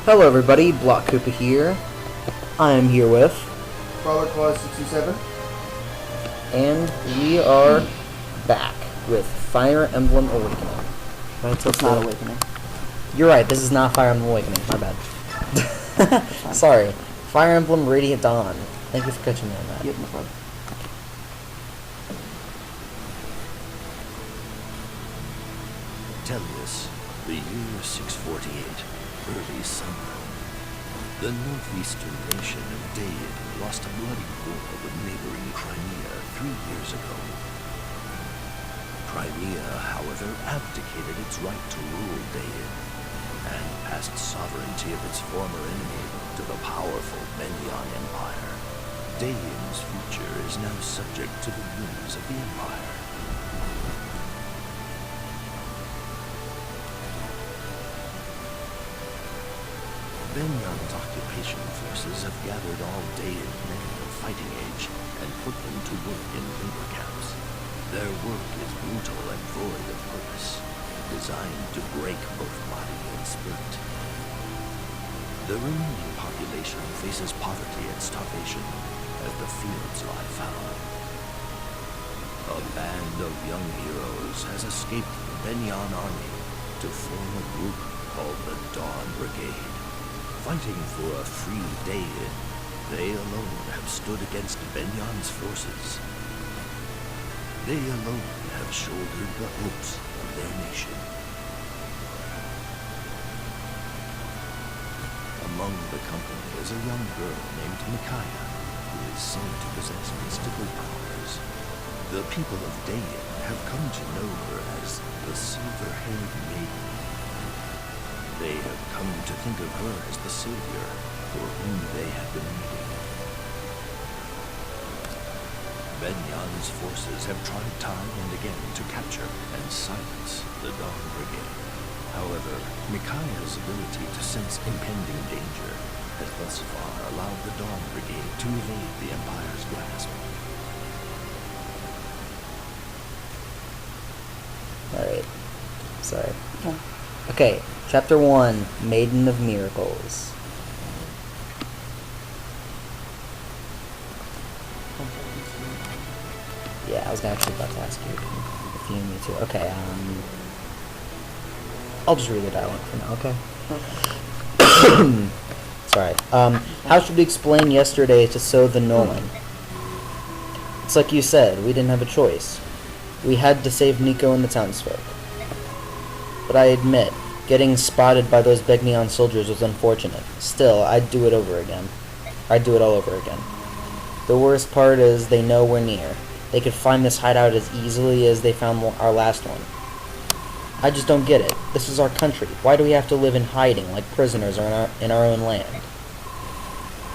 Hello everybody, BlocKoopa here. I am here with... BlocKoopa 67. And we are back with Fire Emblem Awakening. It's not Awakening. You're right, this is not Fire Emblem Awakening, my bad. Sorry. Fire Emblem Radiant Dawn. Thank you for catching me on that. Yep, no problem. Tellius, the year 648, early summer. The northeastern nation of Daid lost a bloody war with neighboring Crimea 3 years ago. Crimea, however, abdicated its right to rule Daid, and passed sovereignty of its former enemy to the powerful Benyan Empire. Daid's future is now subject to the whims of the Empire. Benyan's occupation forces have gathered all Daid men of fighting age and put them to work in labor camps. Their work is brutal and void of purpose, designed to break both body and spirit. The remaining population faces poverty and starvation as the fields lie fallow. A band of young heroes has escaped the Benyan army to form a group called the Dawn Brigade. Fighting for a free Daid, they alone have stood against Benyan's forces. They alone have shouldered the hopes of their nation. Among the company is a young girl named Micaiah, who is said to possess mystical powers. The people of Daid have come to know her as the Silver-Haired Maiden. They have come to think of her as the savior for whom they have been waiting. Benyan's forces have tried time and again to capture and silence the Dawn Brigade. However, Micaiah's ability to sense impending danger has thus far allowed the Dawn Brigade to evade the Empire's grasp. Alright. Sorry. Okay, Chapter 1, Maiden of Miracles. Yeah, I was actually about to ask you if you need me to. Okay, I'll just read the dialogue for now, okay? Sorry. How should we explain yesterday to So the Nolan? It's like you said, we didn't have a choice. We had to save Nico and the townsfolk. But I admit, getting spotted by those Benyan soldiers was unfortunate. Still, I'd do it over again. I'd do it all over again. The worst part is they know we're near. They could find this hideout as easily as they found our last one. I just don't get it. This is our country. Why do we have to live in hiding like prisoners in our own land?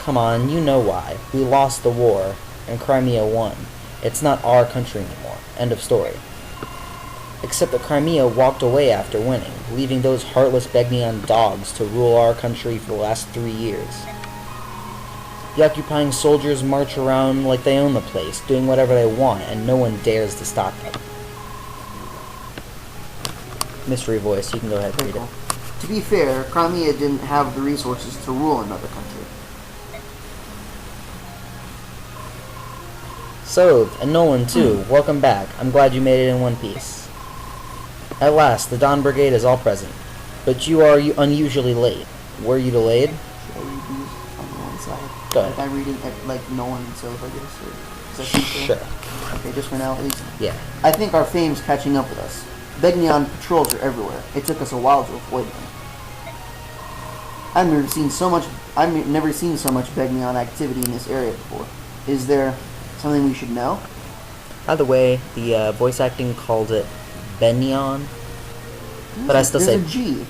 Come on, you know why. We lost the war, and Crimea won. It's not our country anymore. End of story. Except that Crimea walked away after winning, leaving those heartless Benyan dogs to rule our country for the last 3 years. The occupying soldiers march around like they own the place, doing whatever they want, and no one dares to stop them. Mystery voice, you can go ahead and read it. To be fair, Crimea didn't have the resources to rule another country. So, and Nolan too, welcome back. I'm glad you made it in one piece. At last, the Dawn Brigade is all present. But you are unusually late. Were you delayed? Should I read these on the one side? Go ahead. Like I read it like Nolan and Soph, I guess? Or is that Sure. Okay, just for now at least. Yeah. I think our fame's catching up with us. Benyan patrols are everywhere. It took us a while to avoid them. I've never seen so much Benyan activity in this area before. Is there something we should know? By the way, the voice acting called it Benyan, but I still say there's a G.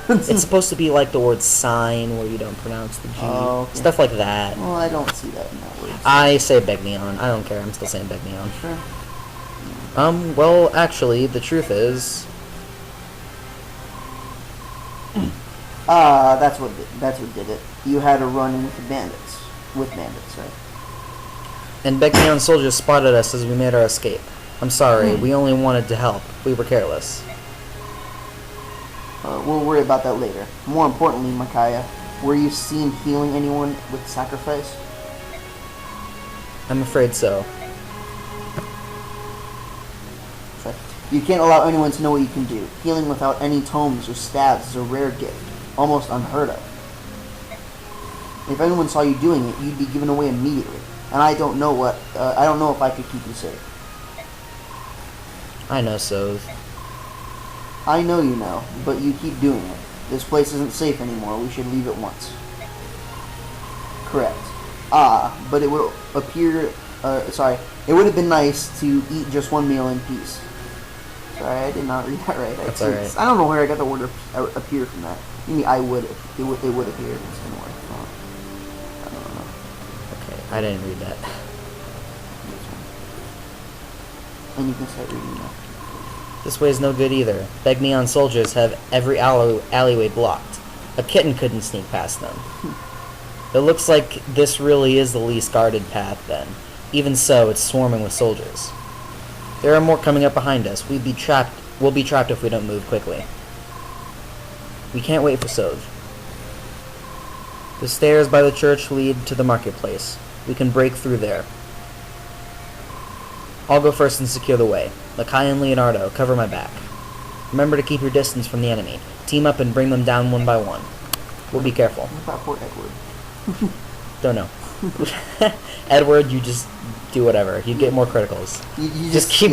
it's supposed to be like the word sign where you don't pronounce the G. Oh, okay. Stuff like that. Well, I don't see that in that word. I say Benyan. I don't care. I'm still saying Benyan. Sure. Well, actually, the truth is... that's what did it. You had a run-in with bandits, right? And Benyan soldiers spotted us as we made our escape. I'm sorry, we only wanted to help. We were careless. We'll worry about that later. More importantly, Micaiah, Were you seen healing anyone with sacrifice? I'm afraid so. Sorry. You can't allow anyone to know what you can do. Healing without any tomes or stabs is a rare gift, almost unheard of. If anyone saw you doing it, you'd be given away immediately. And I don't know if I could keep you safe. I know, so. I know you know, but you keep doing it. This place isn't safe anymore. We should leave it once. Correct. But it would appear. It would have been nice to eat just one meal in peace. Sorry, I did not read that right. That's alright. I don't know where I got the word appear from that. Maybe I would. It would appear. It's gonna work. I don't know. Okay, I didn't read that. And you can start reading now. This way's no good either. Begnion soldiers have every alleyway blocked. A kitten couldn't sneak past them. It looks like this really is the least guarded path, then. Even so, it's swarming with soldiers. There are more coming up behind us. We'll be trapped if we don't move quickly. We can't wait for Sov. The stairs by the church lead to the marketplace. We can break through there. I'll go first and secure the way. Lakai and Leonardo, cover my back. Remember to keep your distance from the enemy. Team up and bring them down one by one. We'll be careful. What about poor Edward? Don't know. Edward, you just do whatever. You get more criticals. You Just keep.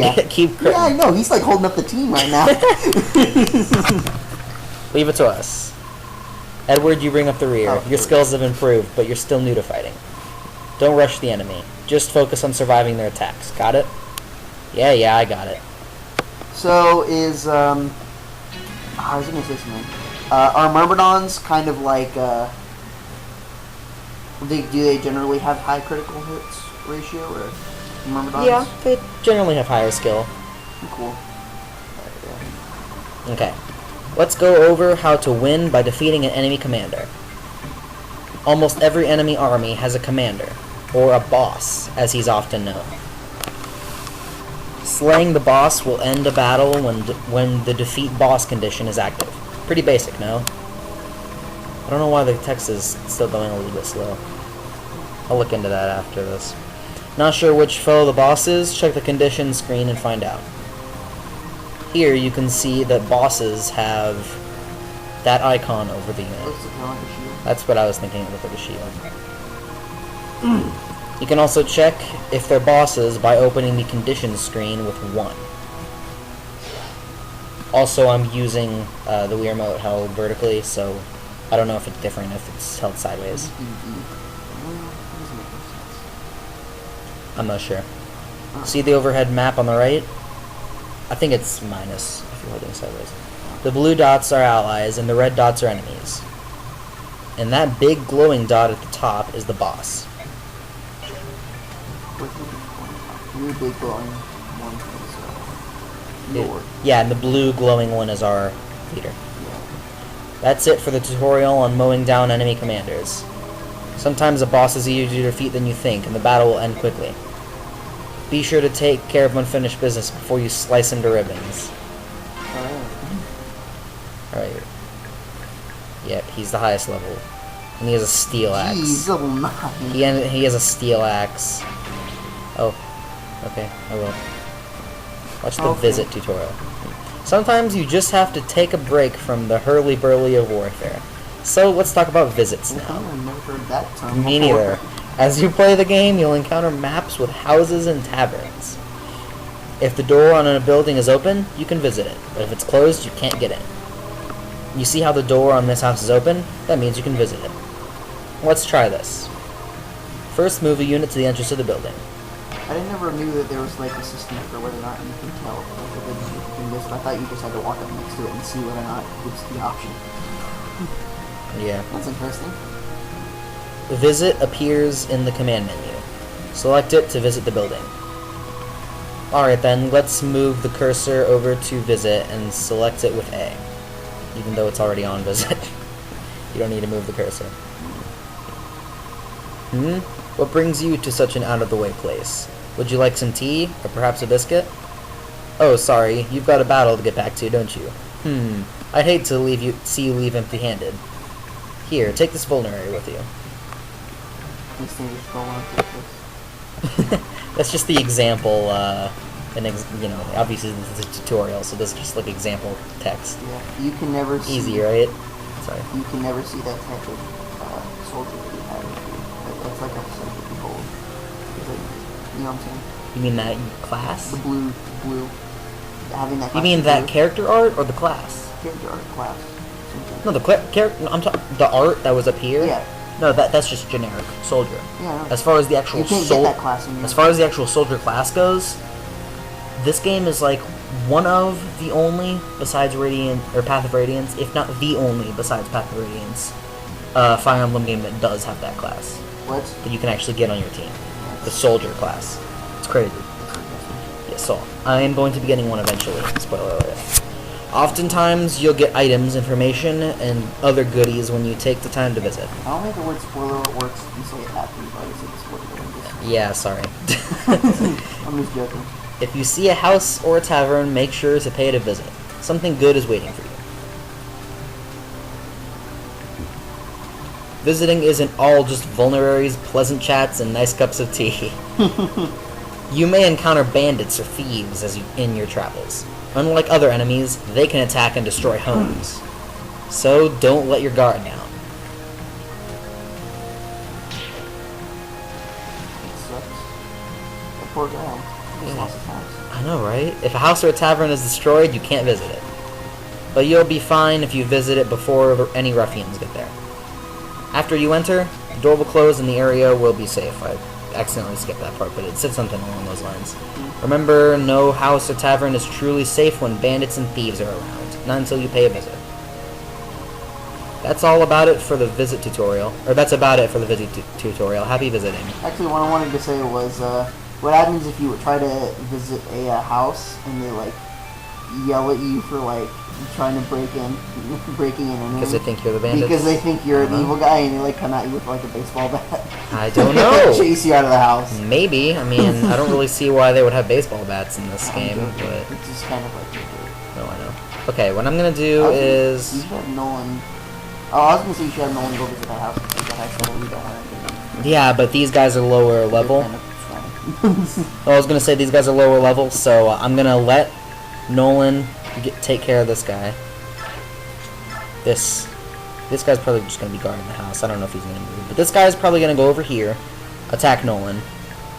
Yeah, I know. He's like holding up the team right now. Leave it to us. Edward, you bring up the rear. Oh, Your skills have improved, but you're still new to fighting. Don't rush the enemy. Just focus on surviving their attacks. Got it? Yeah, I got it. So is I was gonna say something. Are Myrmidons kind of like do they generally have high critical hits ratio or Myrmidons? Yeah, they generally have higher skill. Cool. Okay. Let's go over how to win by defeating an enemy commander. Almost every enemy army has a commander, or a boss, as he's often known. Slaying the boss will end a battle when the defeat boss condition is active. Pretty basic, no? I don't know why the text is still going a little bit slow. I'll look into that after this. Not sure which foe the boss is? Check the conditions screen and find out. Here you can see that bosses have that icon over the unit. Looks kind of like a shield. That's what I was thinking, it looked like a shield. You can also check if they're bosses by opening the conditions screen with 1. Also, I'm using the Wii Remote held vertically, so I don't know if it's different if it's held sideways. I'm not sure. See the overhead map on the right? I think it's minus if you're holding sideways. The blue dots are allies, and the red dots are enemies. And that big glowing dot at the top is the boss. Really big glowing one is Lord. Yeah, and the blue glowing one is our leader. Yeah. That's it for the tutorial on mowing down enemy commanders. Sometimes a boss is easier to defeat than you think, and the battle will end quickly. Be sure to take care of unfinished business before you slice him to ribbons. Alright. Yep, he's the highest level. And he has a steel axe. He's level 9. He has a steel axe. Oh. Okay, I will. Watch the visit tutorial. Sometimes you just have to take a break from the hurly-burly of warfare. So let's talk about visits now. I've never heard that term Me before. neither. As you play the game, you'll encounter maps with houses and taverns. If the door on a building is open, you can visit it. But if it's closed, you can't get in. You see how the door on this house is open? That means you can visit it. Let's try this. First, move a unit to the entrance of the building. I never knew that there was like a system for whether or not you can tell like, if you can visit. I thought you just had to walk up next to it and see whether or not it's the option. Yeah. That's interesting. The visit appears in the command menu. Select it to visit the building. Alright then, let's move the cursor over to visit and select it with A. Even though it's already on visit. You don't need to move the cursor. What brings you to such an out-of-the-way place? Would you like some tea, or perhaps a biscuit? Oh, sorry, you've got a battle to get back to, don't you? I'd hate to see you leave empty-handed. Here, take this vulnerary with you. These things are still on purpose. That's just the example, you know, obviously this is a tutorial, so this is just like example text. Yeah, you can never see... Easy, right? Sorry. You can never see that type of soldier that you have with you. That's like a soldier behold. Like, you know what I'm saying? You mean that class? The blue. Having that class. You mean of that blue. character art or the class? Character art class. No, the character. No, I'm talking the art that was up here. Yeah. No, that's just generic soldier. Yeah, I know. As far as the actual You can't get that class in your... as far as the actual soldier class goes, this game is like one of the only besides Radiant or Path of Radiance, if not the only besides Path of Radiance, Fire Emblem game that does have that class. What? That you can actually get on your team. The soldier class. It's crazy. Yes, so I am going to be getting one eventually. Spoiler alert. Oftentimes, you'll get items, information, and other goodies when you take the time to visit. I don't think the word spoiler works if you say it after you've already said the spoiler. Yeah, sorry. I'm just joking. If you see a house or a tavern, make sure to pay it a visit. Something good is waiting for you. Visiting isn't all just vulneraries, pleasant chats, and nice cups of tea. You may encounter bandits or thieves in your travels. Unlike other enemies, they can attack and destroy homes. So don't let your guard down. It sucks. That poor guy. He just lost his house. I know, right? If a house or a tavern is destroyed, you can't visit it. But you'll be fine if you visit it before any ruffians get there. After you enter, the door will close and the area will be safe. I accidentally skipped that part, but it said something along those lines. Remember, no house or tavern is truly safe when bandits and thieves are around. Not until you pay a visit. That's all about it for the visit tutorial. Or that's about it for the visit tutorial. Happy visiting. Actually, what I wanted to say was, what happens if you try to visit a house and they, like, yell at you for, like, trying to breaking in an enemy? Because they think you're the bandit? Because they think you're the evil guy and they, like, come at you with, like, a baseball bat. I don't know. Chase you out of the house. Maybe. I mean, I don't really see why they would have baseball bats in this game, but... It's just kind of like... No, I know. Okay, what I'm gonna do is... You should have Nolan... Oh, I was gonna say you should have Nolan go visit that house because the high school we don't have. Yeah, but these guys are lower level. Kind of I was gonna say these guys are lower level, so I'm gonna let Nolan take care of this guy. This guy's probably just gonna be guarding the house. I don't know if he's gonna move, but this guy's probably gonna go over here, attack Nolan.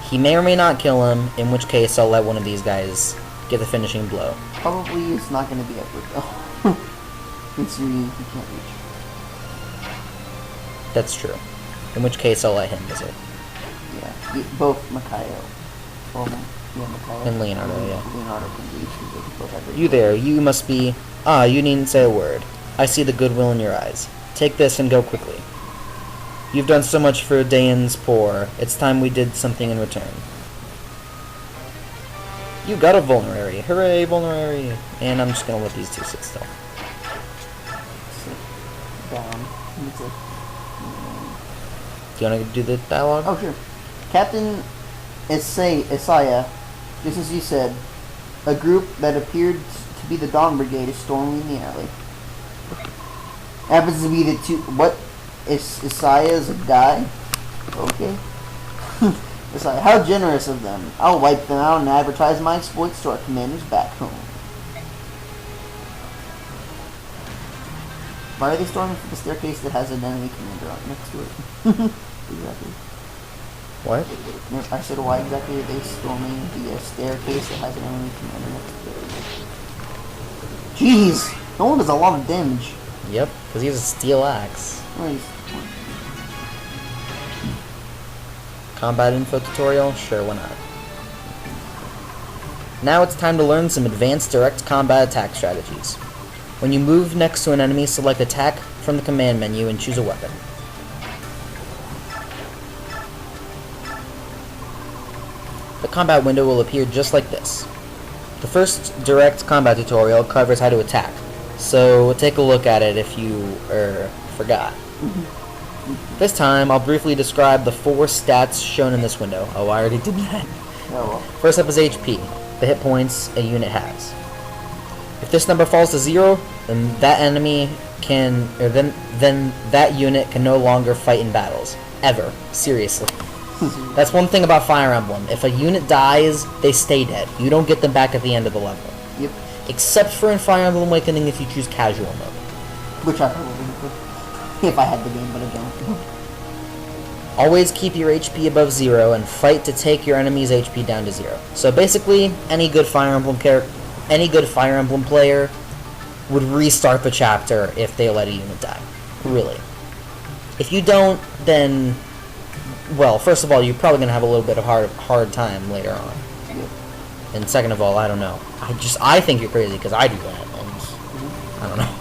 He may or may not kill him, in which case I'll let one of these guys get the finishing blow. Probably it's not gonna be Edward though. Considering he can't reach. That's true. In which case I'll let him visit. Yeah, both Makayo. Makayo. And Leonardo, yeah. Leonardo can reach because they both have You there, you must be... Ah, you needn't say a word. I see the goodwill in your eyes. Take this and go quickly. You've done so much for Dayan's poor. It's time we did something in return. You got a vulnerary. Hooray, vulnerary. And I'm just gonna let these two sit still. Sit down. Do you wanna do the dialogue? Oh, sure. Captain Isaiah, just as you said, a group that appeared to be the Dawn Brigade is storming the alley. Happens to be the two... What? Isaiah's a guy? Okay. Isaiah, how generous of them. I'll wipe them out and advertise my exploits to our commanders back home. Why are they storming for the staircase that has an enemy commander on next to it? Exactly. What? I said, why exactly are they storming the staircase that has an enemy commander next to it? Jeez! Nolan does a lot of damage. Yep, because he has a steel axe. Nice. Combat info tutorial? Sure, why not? Now it's time to learn some advanced direct combat attack strategies. When you move next to an enemy, select attack from the command menu and choose a weapon. The combat window will appear just like this. The first direct combat tutorial covers how to attack, so take a look at it if you forgot. This time, I'll briefly describe the 4 stats shown in this window. Oh, I already did that. Oh well. First up is HP, the hit points a unit has. If this number falls to 0, then that enemy can, or then that unit can no longer fight in battles. Ever. Seriously. That's one thing about Fire Emblem. If a unit dies, they stay dead. You don't get them back at the end of the level. Yep. Except for in Fire Emblem Awakening if you choose casual mode. Which I probably would. If I had the game, but I don't. Always keep your HP above 0 and fight to take your enemy's HP down to 0. So basically, any good Fire Emblem player would restart the chapter if they let a unit die. Really. If you don't, then, well, first of all, you're probably going to have a little bit of hard time later on. Yep. And second of all, I don't know. I think you're crazy because I do that, and I don't know.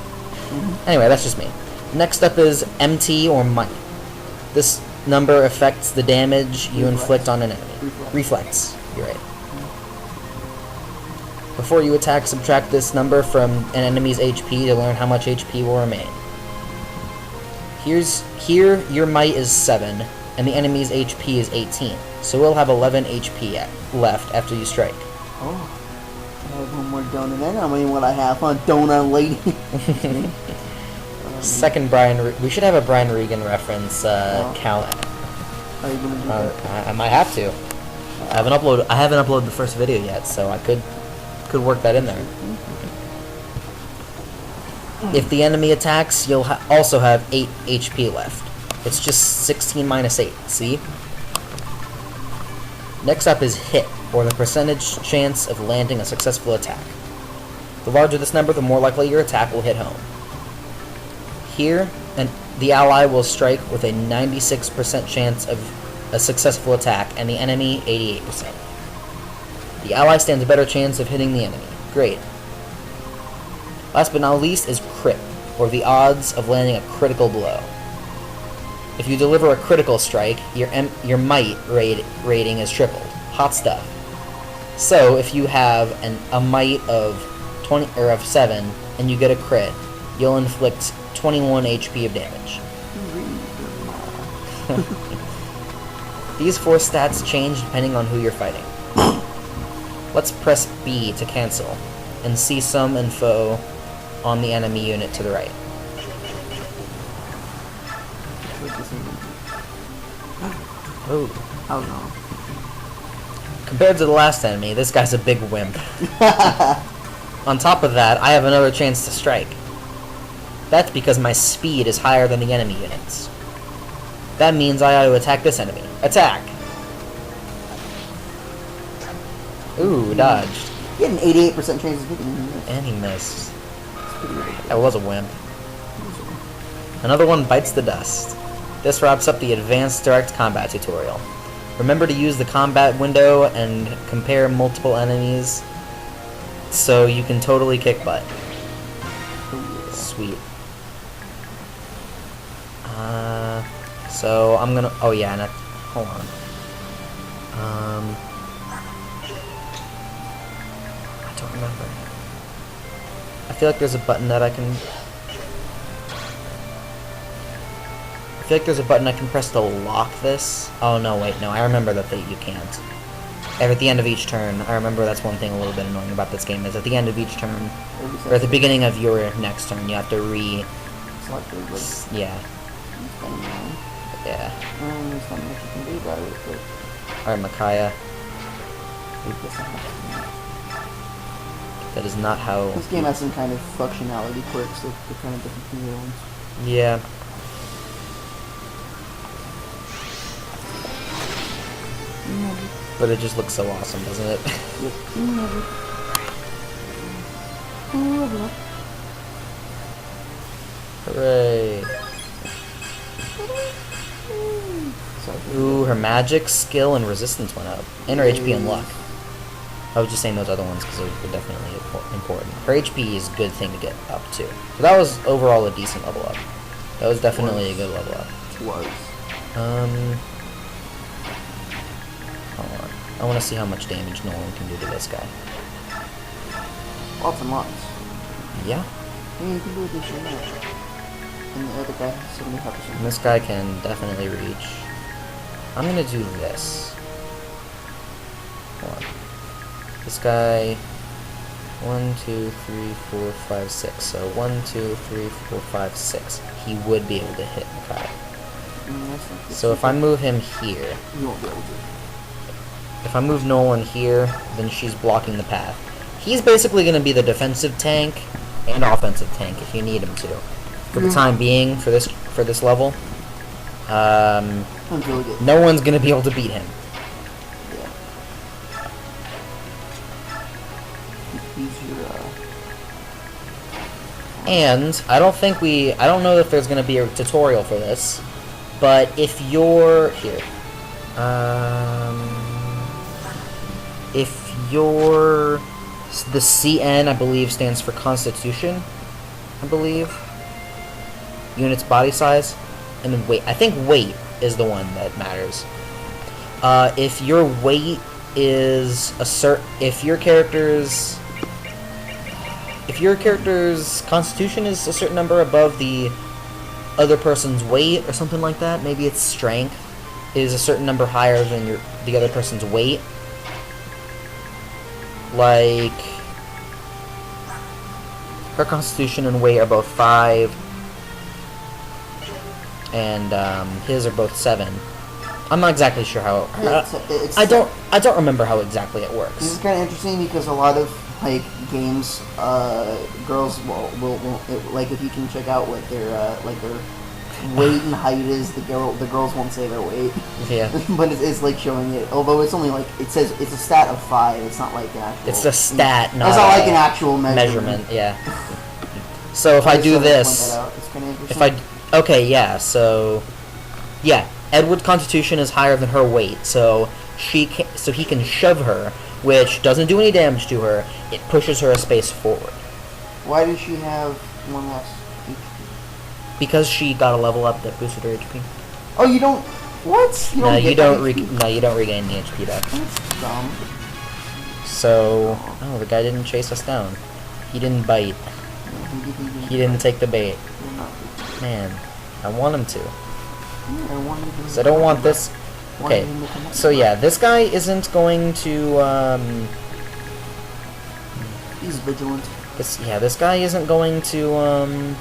Anyway, that's just me. Next up is MT or Might. This number affects the damage you inflict on an enemy. Reflex. You're right. Before you attack, subtract this number from an enemy's HP to learn how much HP will remain. Here, your might is 7, and the enemy's HP is 18, so we'll have 11 HP left after you strike. Oh. I have one more donut. I don't mean what I have on donut lady. Second we should have a Brian Regan reference count. Are you gonna do that? I might have to. I haven't uploaded the first video yet, so I could work that in there. If the enemy attacks, you'll also have 8 HP left. It's just 16 minus 8, see? Next up is hit, or the percentage chance of landing a successful attack. The larger this number, the more likely your attack will hit home. Here, the ally will strike with a 96% chance of a successful attack, and the enemy 88%. The ally stands a better chance of hitting the enemy. Great. Last but not least is crit, or the odds of landing a critical blow. If you deliver a critical strike, your might rating is tripled. Hot stuff. So if you have a might of 20 or of 7 and you get a crit, you'll inflict 21 HP of damage. These 4 stats change depending on who you're fighting. Let's press B to cancel and see some info on the enemy unit to the right. Ooh. Oh no. Compared to the last enemy, this guy's a big wimp. On top of that, I have another chance to strike. That's because my speed is higher than the enemy units. That means I ought to attack this enemy. Attack! Ooh, dodged. You had an 88% chance of hitting him. And he missed. That's pretty ridiculous. That was a wimp. Another one bites the dust. This wraps up the advanced direct combat tutorial. Remember to use the combat window and compare multiple enemies so you can totally kick butt. Sweet. So I'm gonna, oh yeah, hold on. I don't remember. I feel like there's a button that I can press to lock this. Oh no, wait, no, I remember that you can't. At the end of each turn, I remember that's one thing a little bit annoying about this game, is at the end of each turn, or at the beginning of your next turn, you have to yeah. Yeah. There's not much you can do about it, but... Alright, Micaiah. That is not how... This game has some kind of functionality quirks that are kind of different from the other ones. Yeah. But it just looks so awesome, doesn't it? Yep. Hooray. Ooh, her magic, skill, and resistance went up. And her HP and luck. I was just saying those other ones because they're definitely important. Her HP is a good thing to get up too. So that was overall a decent level up. That was definitely a good level up. Was. Hold on. I want to see how much damage Nolan can do to this guy. Lots and lots. Yeah. Yeah, you can do additional damage. And the other guy has 75%. And this guy can definitely reach. I'm gonna do this. Hold on. This guy 1, 2, 3, 4, 5, 6. So 1, 2, 3, 4, 5, 6. He would be able to hit Makai. So if I move him here, You won't be able to. if I move Nolan here, then she's blocking the path. He's basically going to be the defensive tank and offensive tank if you need him to. For the time being, for this level, Until we get no one's going to be able to beat him. yeah. He's your And I don't know if there's going to be a tutorial for this, but if you're here, if you're the CN, I believe stands for Constitution, I believe. Unit's body size, and then weight. I think weight is the one that matters. If your weight is if your character's Constitution is a certain number above the other person's weight or something like that, maybe its strength is a certain number higher than the other person's weight. Like, her Constitution and weight are both 5, and his are both 7. I'm not exactly sure how. I don't remember how exactly it works. This is kind of interesting because a lot of like games, girls will like if you can check out what their weight and height is, the girls won't say their weight. Yeah. But it's like showing it. Although it's only like it says it's a stat of 5. It's not like an actual. It's a stat, not it's not like an actual measurement. Yeah. So if I do this, It's kind of interesting. so yeah, Edward's Constitution is higher than her weight, so he can shove her, which doesn't do any damage to her. It pushes her a space forward. Why does she have 1 less HP? Because she got a level up that boosted her HP. Oh, you don't. What? You don't You get don't HP? regain the HP back. That's dumb. So, oh, the guy didn't chase us down. He didn't bite. He didn't take the bait. Man, I want him to. So I don't want this. Okay, so yeah, this guy isn't going to. He's vigilant. This guy isn't going to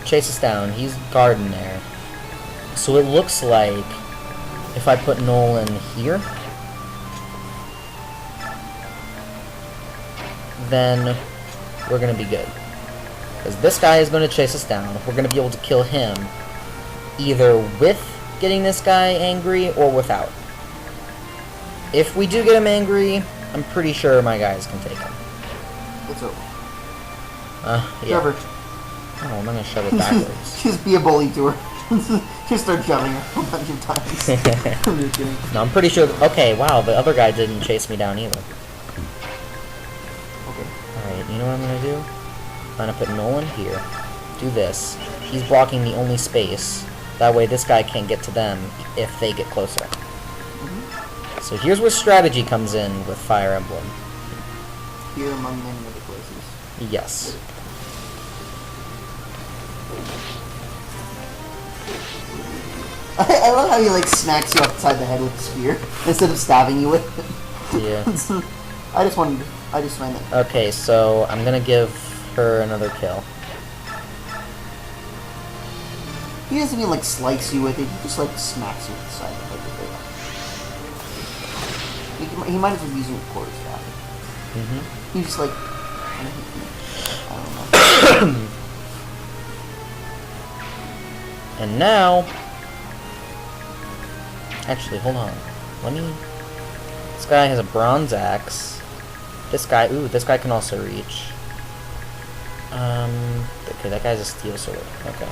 chase us down. He's guarding there. So it looks like if I put Nolan here, then we're gonna be good. Because this guy is going to chase us down. We're going to be able to kill him either with getting this guy angry or without. If we do get him angry, I'm pretty sure my guys can take him. It's over. Yeah. Shove her. Oh, I'm going to shove it backwards. Just be a bully to her. Just start shoving her a bunch of times. I'm just kidding. No, I'm pretty sure. Okay, wow, the other guy didn't chase me down either. Okay. Alright, you know what I'm going to do? I'm going to put Nolan here. Do this. He's blocking the only space. That way this guy can't get to them if they get closer. So here's where strategy comes in with Fire Emblem. Here among many other places. Yes. I love how he like smacks you upside the head with a spear instead of stabbing you with it. Yeah. I just find that. Okay, so I'm gonna give her another kill. He doesn't even like slice you with it. He just like smacks you with the side of the head with it. He might as well use it with quarter staff. He's just like I don't know. And now, actually, hold on. This guy has a bronze axe. This guy can also reach. Okay, that guy's a steel sword. Okay.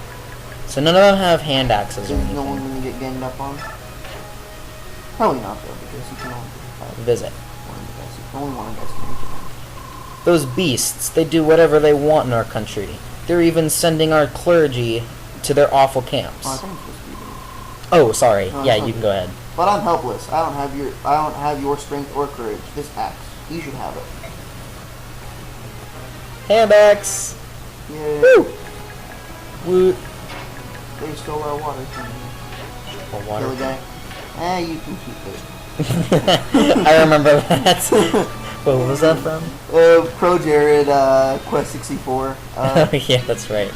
So none of them have hand axes or anything. No one gonna get ganged up on? Probably not though, because you can only Visit. only one of us can reach it. Those beasts, they do whatever they want in our country. They're even sending our clergy to their awful camps. Oh, I think I'm supposed to be there. Oh, sorry. No, Yeah, it's you can go ahead. But I'm helpless. I don't have your strength or courage. This axe. You should have it. Hand axe! Yeah. Woo! Woot. They stole our water from Or Kill water. a guy. You can keep it. I remember that. What was that from? Pro Jared, Quest 64. Oh yeah, that's right.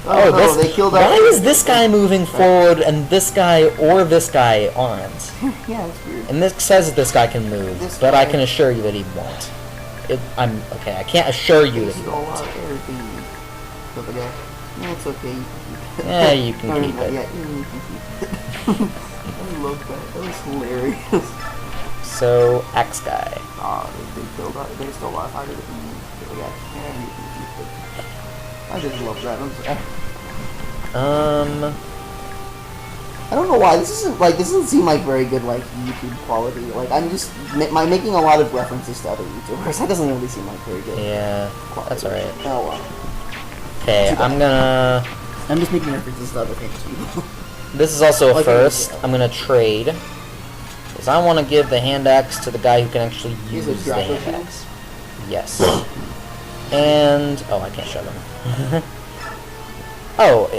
Oh, no, this, they killed why our- is this guy moving forward and this guy or this guy aren't? Yeah, it's weird. And this says that this guy can move, This but I guy- can assure you that he won't. I'm okay. I can't assure you that This he is all won't. out everything. Kill the guy. No, it's okay. You can keep it. Yeah, you can Or keep not it. yet, you can keep it. I love that. That was hilarious. So, axe guy. They killed our, they still alive harder than me. Kill the guy. Yeah, you can keep it. I just love that. I'm sorry. I don't know why this doesn't seem like very good like YouTube quality. Like I'm just making a lot of references to other YouTubers. That doesn't really seem like very good. Yeah, quality. that's alright. Oh well. Okay, I'm just making references to other famous people. This is also a Like, first. yeah. I'm gonna trade. Because I want to give the hand axe to the guy who can actually He's use a the grapple hand tool? axe. Yes. And... oh, I can't shove him. Oh,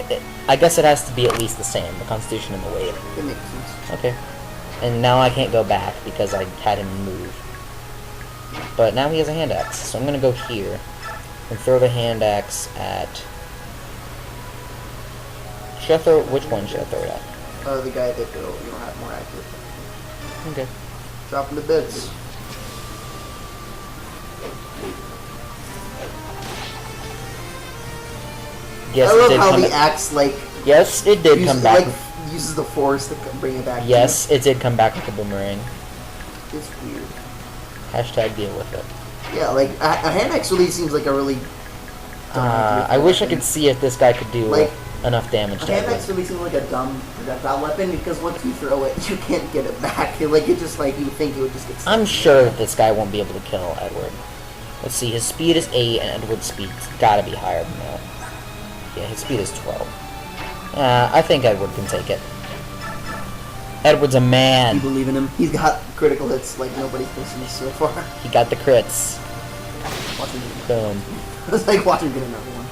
I guess it has to be at least the same. The constitution and the weight. That makes sense. Okay. And now I can't go back because I had him move. But now he has a hand axe. So I'm gonna go here and throw the hand axe at... should I throw... which one should I throw it at? The guy that you don't have more accurate. Okay. Drop him to bits. Yes, I it love did how come the back. axe like Yes, it did come back. uses the force to bring it back. Yes, it did come back like a boomerang. It's weird. Hashtag deal with it. Yeah, like a hand axe really seems like a really. dumb idea for I wish I weapon. could see if this guy could do Like, enough damage A to hand Edward. axe really seems like a dumb projectile weapon because once you throw it, you can't get it back. Like it just like you would think it would just get. I'm sure that this guy won't be able to kill Edward. Let's see, his speed is 8 and Edward's speed's gotta be higher than that. Yeah, his speed is 12. I think Edward can take it. Edward's a You man. believe in him? He's got critical hits like nobody's missing so far. He got the crits. Watch him get another. Boom. It's like watch him get another one.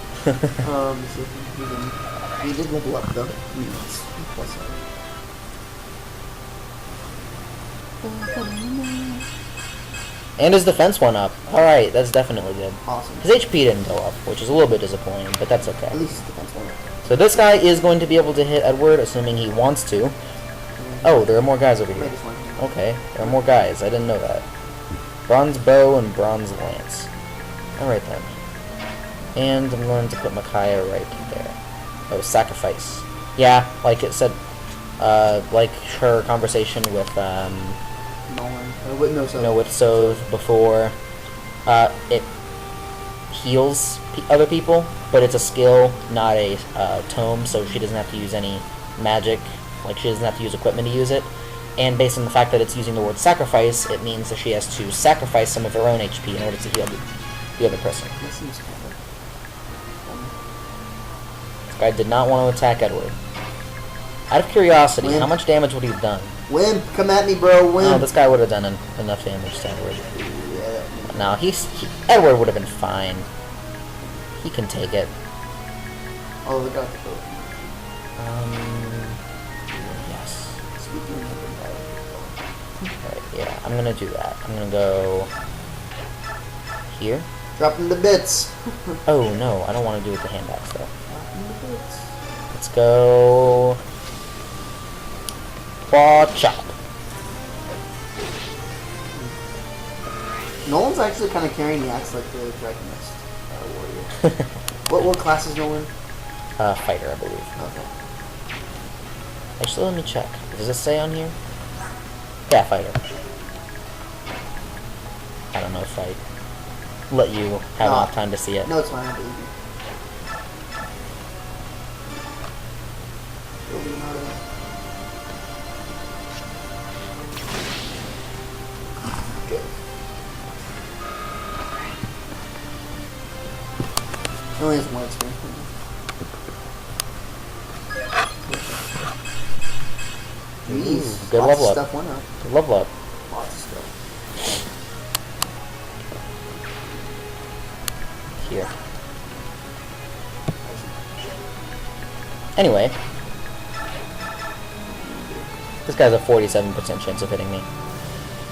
So he did level up though. I mean, it's plus And his defense went up. Alright, that's definitely good. awesome. His HP didn't go up, which is a little bit disappointing, but that's At okay. least his defense went up. So this guy is going to be able to hit Edward, assuming he wants to. Oh, there are more guys over I here. just wanted to- Okay, there are more guys. I didn't know that. Bronze bow and bronze lance. Alright then. And I'm going to put Micaiah right there. Oh, sacrifice. Yeah, like it said, like her conversation with, Nolan. No, so. with Sove before, it heals other people, but it's a skill, not a tome, so she doesn't have to use any magic, like she doesn't have to use equipment to use it. And based on the fact that it's using the word sacrifice, it means that she has to sacrifice some of her own HP in order to heal the other person. That seems kind of. This guy did not want to attack Edward. Out of curiosity, Wimp. how much damage would he have done? Wimp, come at me, bro. Wimp. Oh, this guy would have done enough damage to Edward. Yeah. No, Edward would have been fine. He can take it. Oh, look out the boat. Yes. Speaking of the Alright, yeah, I'm gonna do that. I'm gonna go here. drop him to bits. Oh no, I don't want to do it with the hand axe though. Drop him to bits. Let's go. Paw chop. Nolan's actually kind of carrying the axe like the Dragonist warrior. What class is Nolan? Fighter, I believe. Okay. Actually, let me check. Does it say on here? Yeah, fighter. I don't know, fight. Let you have No. enough time to see it. No, it's fine. I believe you. Good. He only has one experience. Jeez, good lots level of up. stuff went up. Level up. Lots of stuff. Here. Anyway. This guy's a 47% chance of hitting me.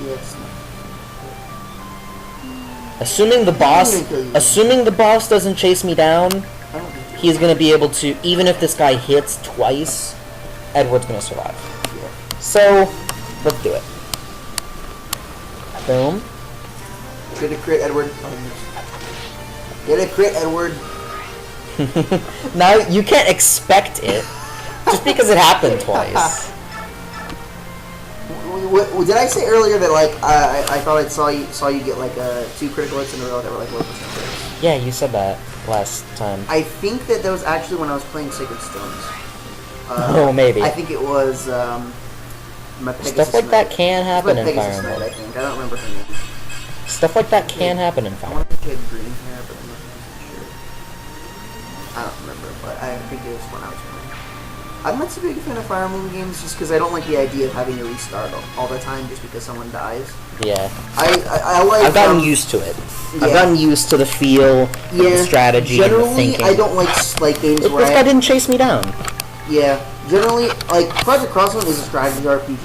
Yeah, it's not. Assuming the boss doesn't chase me down, I don't think he's gonna be able to, even if this guy hits twice, Edward's gonna survive. Yeah. So, let's do it. Boom. Get a crit, Edward. Get a crit, Edward. Now, you can't expect it, just because it happened twice. Did I say earlier that like I thought I saw you get like 2 critical hits in a row that were like low percent crits? Yeah, you said that last time. I think that was actually when I was playing Sacred Stones. Oh, maybe. I think it was my Pegasus Stuff like that Knight. can It was happen my in Pegasus Fire Knight, I Emblem. think. I don't remember her name. Stuff like that can happen in I Fire want Emblem. to say green hair, but I'm not sure. I don't remember, but I think it was when I was playing. I'm not so big a fan of Fire Emblem games just because I don't like the idea of having to restart all the time just because someone dies. Yeah. I like. I've gotten used to it. Yeah. I've gotten used to the feel, the strategy, and the Generally, thinking. I don't like games This where guy didn't chase me down. Yeah, generally, like, Project Crosswind is a strategy RPG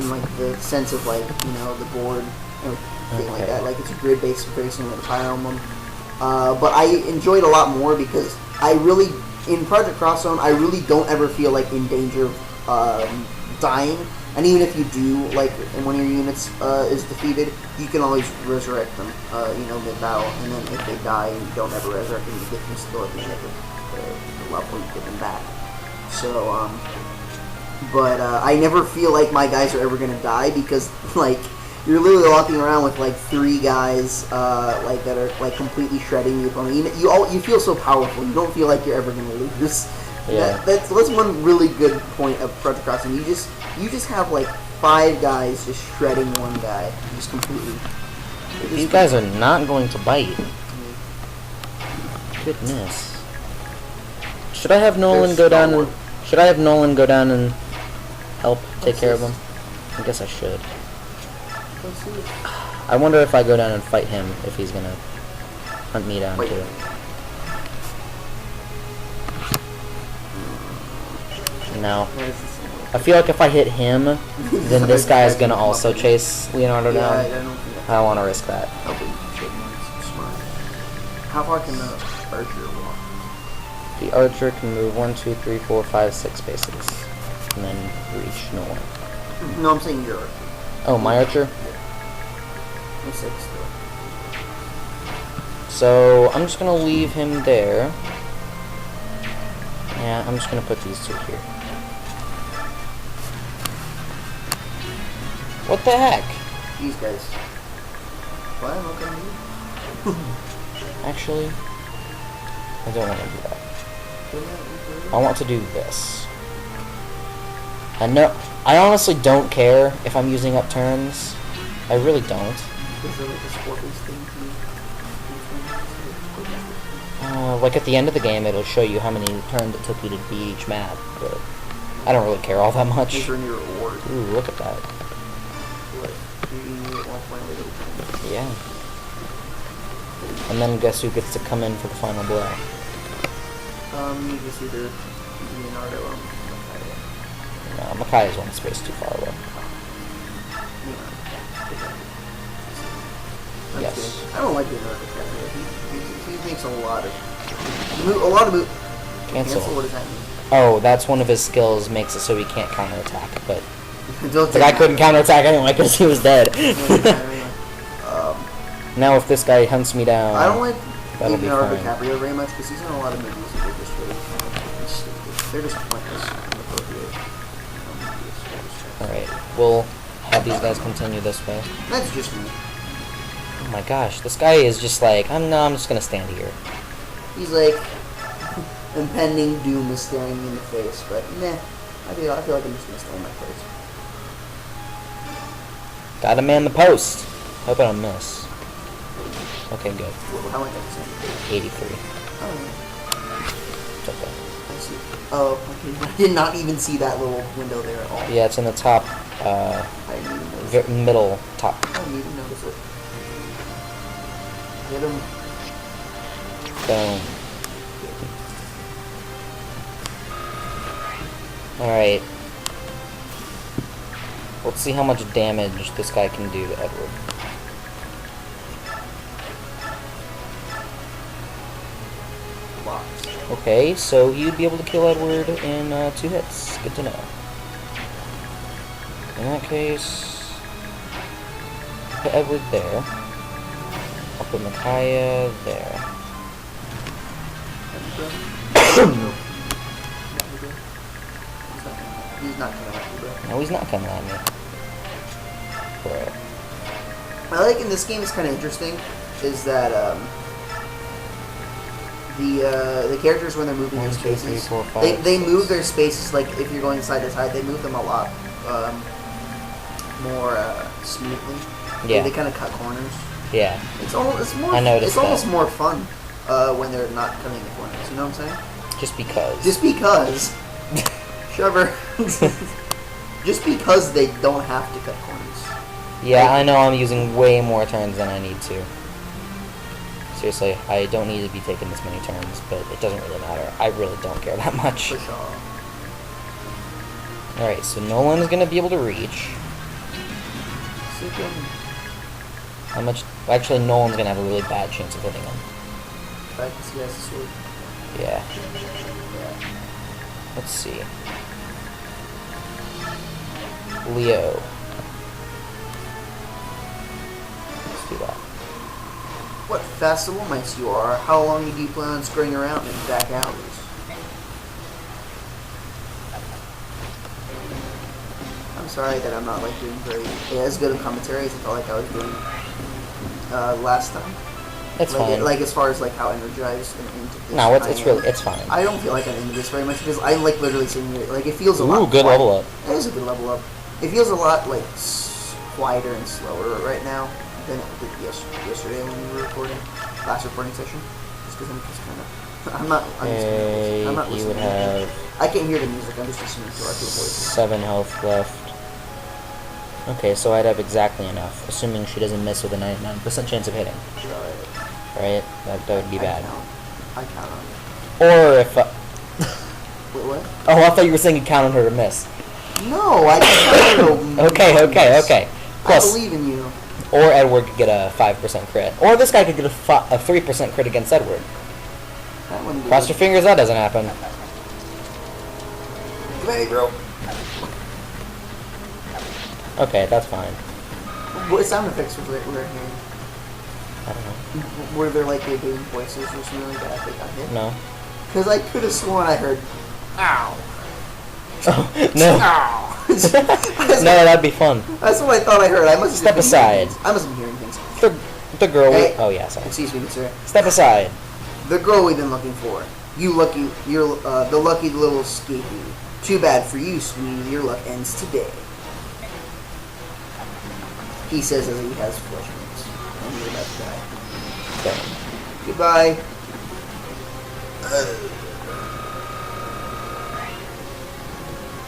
in, like, the sense of, like, you know, the board and everything like Okay. that. Like, it's a grid-based, very similar to Fire Emblem. But I enjoy it a lot more because in Project Crosszone, I really don't ever feel, like, in danger of dying. And even if you do, like, and one of your units is defeated, you can always resurrect them, you know, mid-battle. And then if they die and you don't ever resurrect them, you get them still at the end of the level, you get them back. So, but I never feel like my guys are ever gonna die because, like, you're literally walking around with like 3 guys, like that are like completely shredding the opponent. You feel so powerful. You don't feel like you're ever gonna lose. Yeah. That's one really good point of Project Crossing. You just have like 5 guys just shredding one guy, just completely. These guys are not going to bite. Goodness. Should I have Nolan go down and help take care of him? I guess I should. I wonder if I go down and fight him, if he's gonna hunt me down Wait. too. No. I feel like if I hit him, then this guy is gonna also chase Leonardo Yeah, I down. don't think I don't want to risk that. How far can the archer walk? The archer can move 1, 2, 3, 4, 5, 6 spaces, and then reach Nolan. No, I'm saying your archer. Oh, my archer? I'm 6 still. So, I'm just gonna leave him there. Yeah, I'm just gonna put these 2 here. What the heck? These guys. Why am I gonna do? Actually, I don't want to do that. I want to do this. I know. I honestly don't care if I'm using up turns. I really don't. Is there like a sport-based thing Like at the end of the game, it'll show you how many turns it took you to beat each map, but I don't really care all that much. Is there any reward? Ooh, look at that. What? You get 1 point later. Yeah. And then guess who gets to come in for the final blow? You just either Leonardo or No, Makai is 1 space too far away. Yes. I don't like Leonardo DiCaprio. He makes a lot of move. Cancel. What does that mean? Oh, that's one of his skills, makes it so he can't counterattack, but Don't the guy couldn't counterattack anyway because he was dead. Now if this guy hunts me down, I don't like that'll be Leonardo fine. DiCaprio very much because he's in a lot of movies that are just really stupid. They're just pointless and inappropriate. Alright, we'll have these guys continue this way. That's just me. Oh my gosh, this guy is just like, I'm just gonna stand here. He's like, impending doom is staring me in the face, but nah, I feel like I'm just gonna stay in my place. Gotta man the post. Hope I don't miss. Okay, good. How much I 83. Oh, It's okay. I see. Oh, okay. I did not even see that little window there at all. Yeah, it's in the top, I didn't even notice it. middle top. I didn't even notice it. Hit him. Boom. Alright. Let's see how much damage this guy can do to Edward. Blocks. Okay, so you'd be able to kill Edward in 2 hits. Good to know. In that case, put Edward there. I'll put Micaiah there. He's not coming at you, bro. No, he's not coming at me. Right. I like in this game is kind of interesting is that the characters when they're moving their 1, 2, 3, spaces, 4, 5, they move their spaces like if you're going side to side, they move them a lot more smoothly. Yeah. They kind of cut corners. Yeah. It's almost more. I noticed It's almost that. more fun when they're not cutting the corners. You know what I'm saying? Just because. Just because, Trevor. Just because they don't have to cut corners. Yeah, I know I'm using way more turns than I need to. Seriously, I don't need to be taking this many turns, but it doesn't really matter. I really don't care that much. For sure. Alright, so Nolan's gonna be able to reach. How much? Actually, Nolan's gonna have a really bad chance of hitting him. Because he has a sword. Yeah. Yeah. Let's see. Leo. Let's do that. What fast little mice you are. How long do you plan on screwing around in back alleys? I'm sorry that I'm not like doing as good of commentary as I felt like I was doing last time. It's like, fine. Like as far as like how energized and into this No, I it's am. really, it's fine. I don't feel like I'm into this very much because I like literally sitting here. Like it feels a lot. Ooh, good quiet. level up. It is a good level up. It feels a lot like quieter and slower right now than it did yesterday when we were recording last recording session. Just because I'm just kind of. I'm not Okay, I'm not you listening. would have I can't hear the music. I'm just listening to our two voices. 7 health left. Okay, so I'd have exactly enough, assuming she doesn't miss with a 99% chance of hitting. Right? That would be bad. I count on Or if... Wait, what? oh, I thought you were saying you count on her to miss. No, I just count on Okay. I Plus, believe in you. or Edward could get a 5% crit. Or this guy could get a 3% crit against Edward. That wouldn't be Cross good. your fingers that doesn't happen. Hey, bro. Okay, that's fine. What sound effects were hearing? I don't know. Were there like they doing voices or something like that they got hit? No. Because I could have sworn I heard, ow. Oh, no. Ow. No, that'd be fun. That's what I thought I heard. I must Step aside. I must have been hearing things. The girl... Hey. Oh, yeah, sorry. Excuse me, sir. Step aside. The girl we've been looking for. You're the lucky little escapee. Too bad for you, sweetie. Your luck ends today. He says as he has flesh wounds. And you're about to die. Okay. Goodbye.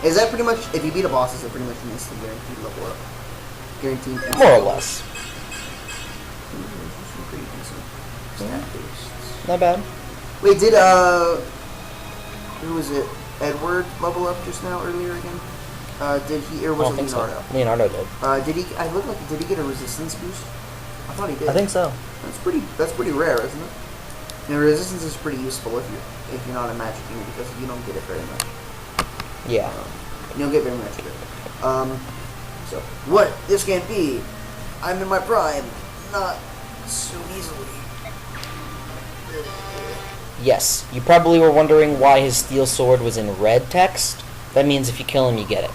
Is that pretty much, if you beat a boss, is it pretty much an instant guaranteed level up? Guaranteed instant More or less. Pretty decent. Stat-based. Not bad. Wait, did, who was it? Edward level up just now earlier again? Did he, or I was don't it think Leonardo? so. Leonardo did. Did he, I look like, did he get a resistance boost? I thought he did. I think so. That's pretty rare, isn't it? And resistance is pretty useful if you're not a magic user because you don't get it very much. Yeah. You don't get very much of it. So, what? This can't be. I'm in my prime. Not so easily. Yes. You probably were wondering why his steel sword was in red text. That means if you kill him, you get it.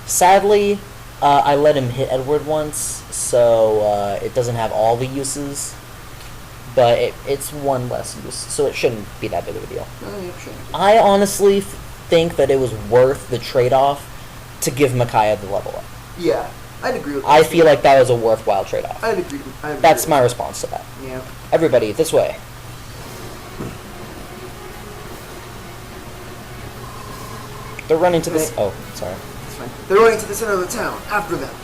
Sadly, I let him hit Edward once, so it doesn't have all the uses. But it's one less use, so it shouldn't be that big of a deal. No, you shouldn't. I honestly think that it was worth the trade-off to give Micaiah the level up. Yeah, I'd agree with that. I feel like that was a worthwhile trade-off. I'd agree. That's my response to that. Yeah. Everybody, this way. They're running to this. Oh, sorry. It's fine. They're running to the center of the town. After them.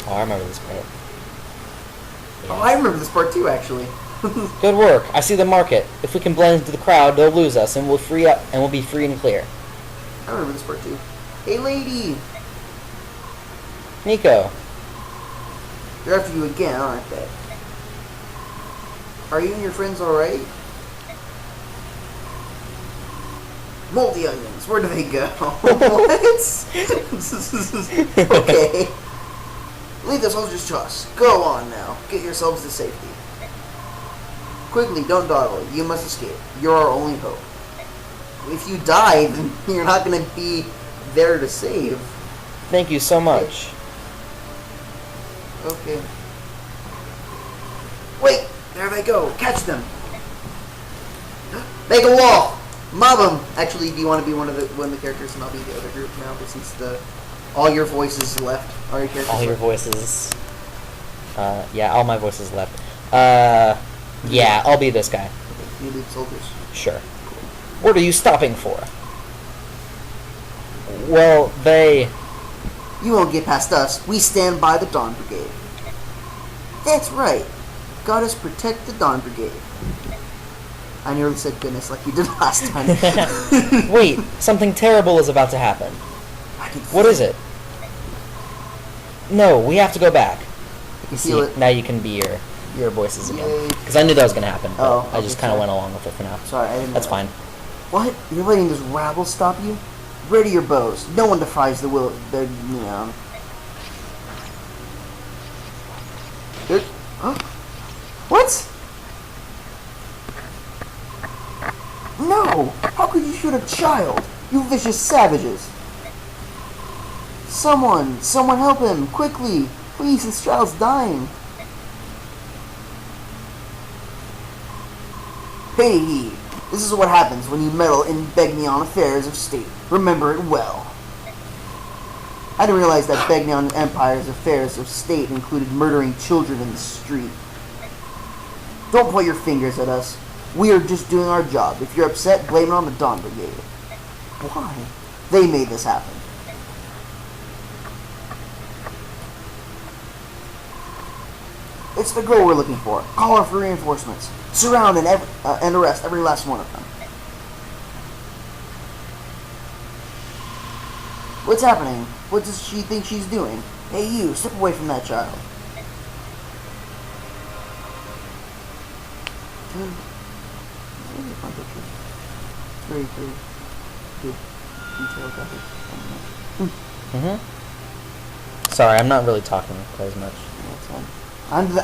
Oh, I remember this part. Oh, I remember this part too, actually. Good work. I see the market. If we can blend into the crowd, they'll lose us, and we'll free up, and we'll be free and clear. I remember this part too. Hey, lady! Nico. They're after you again, aren't they? Are you and your friends alright? Moldy onions, where do they go? What? Okay. Leave this soldiers to us. Go on now. Get yourselves to safety. Quickly, don't dawdle. You must escape. You're our only hope. If you die, then you're not going to be there to save. Thank you so much. Okay. Wait! There they go! Catch them! Make a wall! Mob them! Actually, do you want to be one of the characters and I'll be the other group now? But since all your voices left, all your characters All your left. voices. Yeah, all my voices left. Yeah, I'll be this guy. You lead soldiers. Sure. What are you stopping for? Well, they... You won't get past us. We stand by the Dawn Brigade. That's right. Goddess protect the Dawn Brigade. I nearly said goodness like you did last time. Wait, something terrible is about to happen. What is it? No, we have to go back. I can See, feel it. now you can be your voices again. Yay. Because I knew that was going to happen, but Oh, I just okay, kind of sorry. went along with it for now. Sorry, I didn't That's know fine. What? You're letting this rabble stop you? Ready your bows. No one defies the will. Huh? What? No! How could you shoot a child? You vicious savages! Someone help him, quickly! Please, this child's dying. Hey, this is what happens when you meddle in Begnion affairs of state. Remember it well. I didn't realize that Begnion Empire's affairs of state included murdering children in the street. Don't point your fingers at us. We are just doing our job. If you're upset, blame it on the Dawn Brigade. Why? They made this happen. It's the girl we're looking for. Call her for reinforcements. Surround and arrest every last one of them. What's happening? What does she think she's doing? Hey you, step away from that child. Very, very good detail graphics. Sorry, I'm not really talking quite as much. That's fine.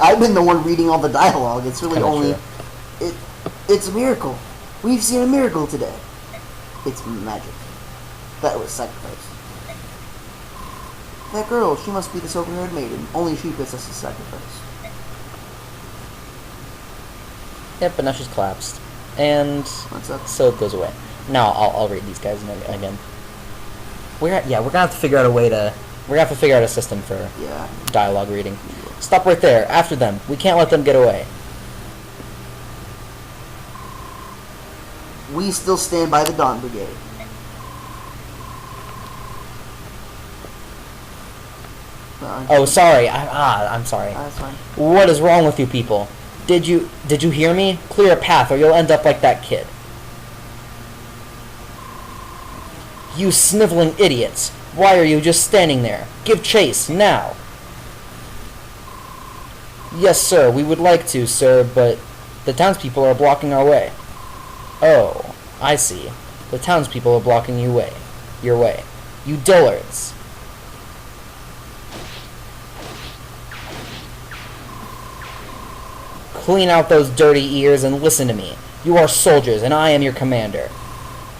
I've been the one reading all the dialogue. It's really Kinda only true. it's a miracle. We've seen a miracle today. It's magic. That was sacrifice. That girl, she must be the silver-haired maiden. Only she fits us a sacrifice. Yep, but now she's collapsed. And What's up? so it goes away. Now I'll read these guys again. We're gonna have to figure out a way to... We're gonna have to figure out a system for Yeah. dialogue reading. Stop right there. After them. We can't let them get away. We still stand by the Dawn Brigade. Oh, sorry. I'm sorry. That's fine. What is wrong with you people? Did you hear me? Clear a path or you'll end up like that kid. You sniveling idiots. Why are you just standing there? Give chase, now. Yes, sir, we would like to, sir, but the townspeople are blocking our way. Oh, I see. The townspeople are blocking your way. You dullards. Clean out those dirty ears and listen to me. You are soldiers, and I am your commander.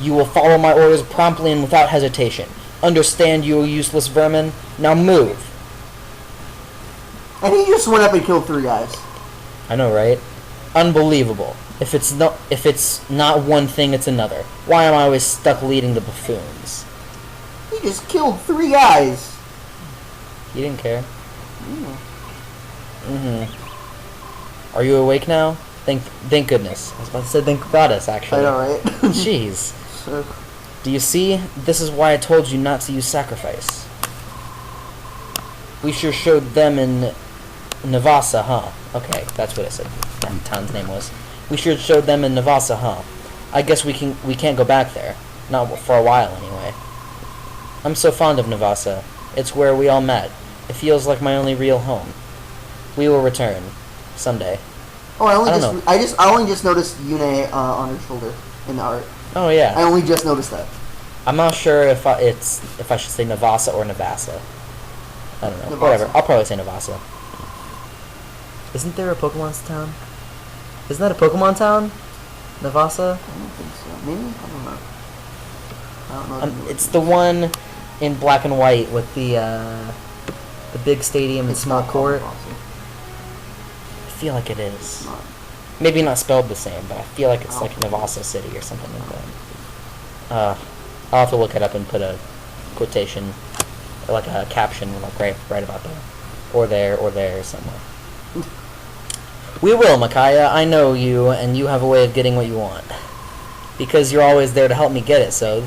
You will follow my orders promptly and without hesitation. Understand, you useless vermin? Now move. And he just went up and killed 3 guys. I know, right? Unbelievable. If it's not one thing, it's another. Why am I always stuck leading the buffoons? He just killed 3 guys. You didn't care. Mm. Are you awake now? Thank goodness. I was about to say thank goddess, actually. I know, right? Jeez. So, Do you see? This is why I told you not to use sacrifice. We sure showed them in Navasa, huh? Okay, that's what I said. That town's name was. We sure showed them in Navasa, huh? I guess we can't go back there. Not for a while, anyway. I'm so fond of Navasa. It's where we all met. It feels like my only real home. We will return. Someday. Oh, I don't know. I only just noticed Yune on her shoulder in the art. Oh, yeah. I only just noticed that. I'm not sure if I should say Navasa or Navasa. I don't know. Navasa. Whatever. I'll probably say Navasa. Isn't there a Pokemon town? Isn't that a Pokemon town? Navasa? I don't think so. Maybe? I don't know. It's the one in black and white with the big stadium and It's small not called court. Navasa. I feel like it is. It's not. Maybe not spelled the same, but I feel like it's Oh. like Navasa City or something like that. I'll have to look it up and put a quotation, or like a caption, like right about there, or there somewhere. We will, Micaiah. I know you, and you have a way of getting what you want. Because you're always there to help me get it, so...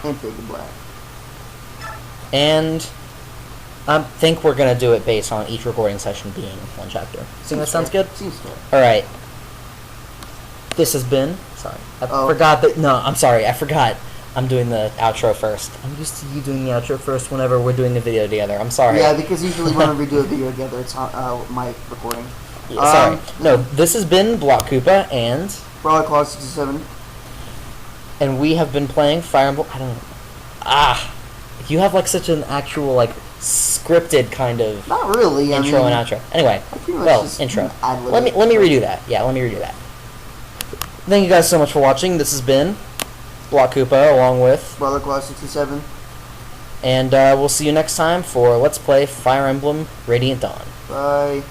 And Fade to Black. And I think we're going to do it based on each recording session being one chapter. Think that sounds fair. good? Seems fair. Alright. This has been... Sorry. I Oh. forgot that... No, I'm sorry. I forgot. I'm doing the outro first. I'm used to you doing the outro first whenever we're doing the video together. I'm sorry. Yeah, because usually whenever we do a video together, it's on my recording. Yeah, sorry. No, this has been BlocKoopa, and... Brawler Clause 67. And we have been playing Fire Emblem... I don't know. You have, like, such an actual, like, scripted kind of... Not really. Intro and outro. Anyway, well, intro. Let me redo that. Yeah, let me redo that. Thank you guys so much for watching. This has been BlocKoopa along with... Brawler Clause 67. And we'll see you next time for Let's Play Fire Emblem Radiant Dawn. Bye.